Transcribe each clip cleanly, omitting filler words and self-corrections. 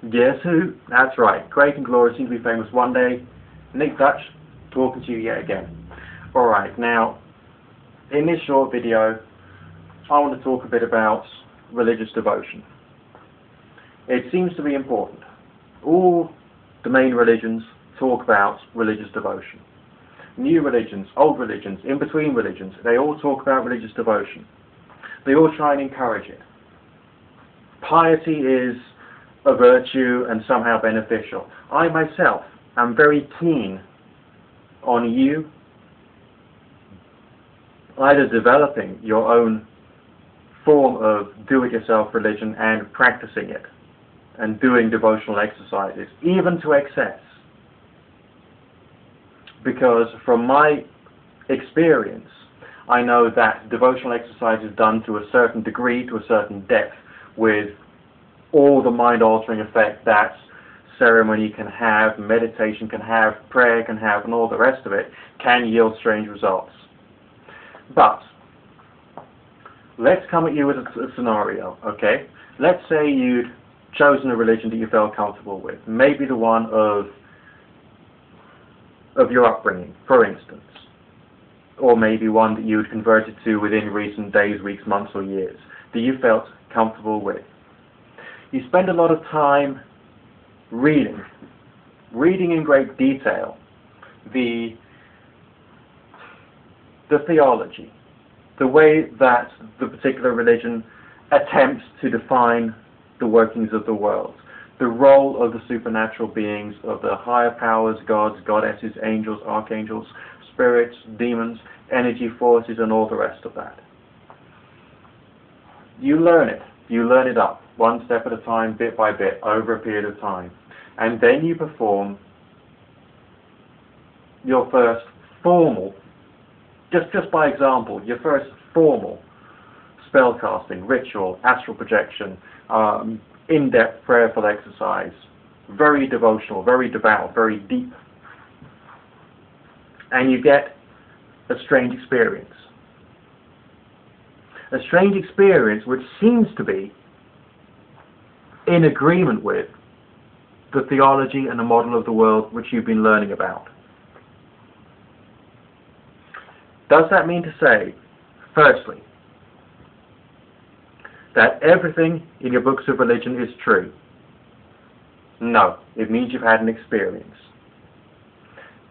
Guess who? That's right. Great and glorious, seem to be famous one day. Nick Dutch, talking to you yet again. Alright, now, in this short video, I want to talk a bit about religious devotion. It seems to be important. All the main religions talk about religious devotion. New religions, old religions, in-between religions, they all talk about religious devotion. They all try and encourage it. Piety is a virtue and somehow beneficial. I myself am very keen on you either developing your own form of do-it-yourself religion and practicing it and doing devotional exercises, even to excess. Because from my experience, I know that devotional exercise is done to a certain degree, to a certain depth, with all the mind-altering effect that ceremony can have, meditation can have, prayer can have, and all the rest of it can yield strange results. But let's come at you with a scenario, okay? Let's say you'd chosen a religion that you felt comfortable with, maybe the one of your upbringing, for instance, or maybe one that you'd converted to within recent days, weeks, months, or years, that you felt comfortable with. You spend a lot of time reading in great detail the theology, the way that the particular religion attempts to define the workings of the world, the role of the supernatural beings, of the higher powers, gods, goddesses, angels, archangels, spirits, demons, energy forces, and all the rest of that. You learn it up, one step at a time, bit by bit, over a period of time. And then you perform your first formal, just by example, your first formal spellcasting, ritual, astral projection, in-depth prayerful exercise, very devotional, very devout, very deep. And you get a strange experience. A strange experience which seems to be in agreement with the theology and the model of the world which you've been learning about. Does that mean to say, firstly, that everything in your books of religion is true? No, it means you've had an experience.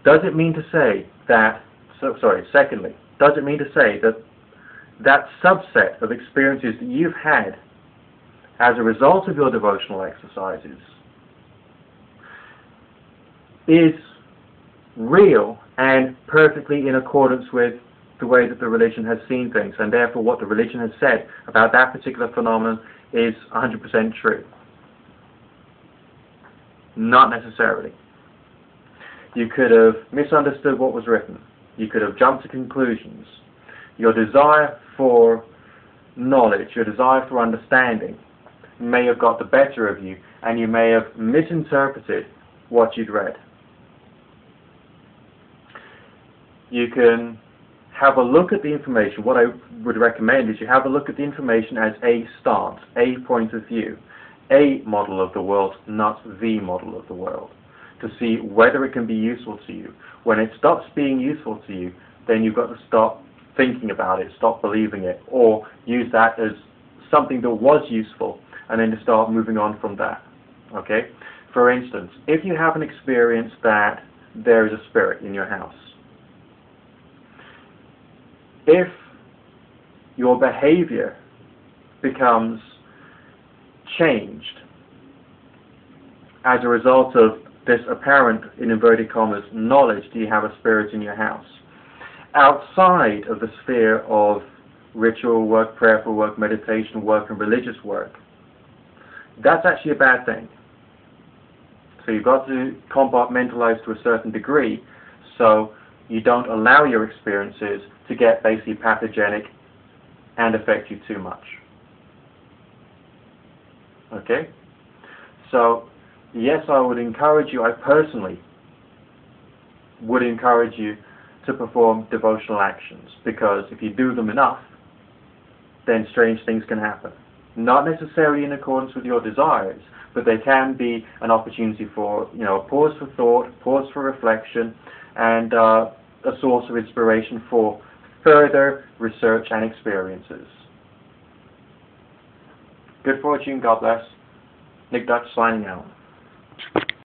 Does it mean to say that, secondly, does it mean to say that that subset of experiences that you've had as a result of your devotional exercises is real and perfectly in accordance with the way that the religion has seen things, and therefore what the religion has said about that particular phenomenon is 100% true? Not necessarily. You could have misunderstood what was written. You could have jumped to conclusions. Your desire for knowledge, your desire for understanding may have got the better of you, and you may have misinterpreted what you'd read. You can have a look at the information. What I would recommend is you have a look at the information as a stance, a point of view, a model of the world, not the model of the world, to see whether it can be useful to you. When it stops being useful to you, then you've got to stop thinking about it, stop believing it, or use that as something that was useful, and then to start moving on from that. Okay? For instance, if you have an experience that there is a spirit in your house, if your behavior becomes changed as a result of this apparent, in inverted commas, knowledge that you have a spirit in your house, outside of the sphere of ritual work, prayerful work, meditation work, and religious work, that's actually a bad thing. So you've got to compartmentalize to a certain degree so you don't allow your experiences to get basically pathogenic and affect you too much. Okay? So, yes, I would encourage you, I personally would encourage you to perform devotional actions, because if you do them enough, then strange things can happen. not necessarily in accordance with your desires, but they can be an opportunity for, a pause for thought, pause for reflection, and a source of inspiration for further research and experiences. Good fortune, God bless. Nick Dutch signing out.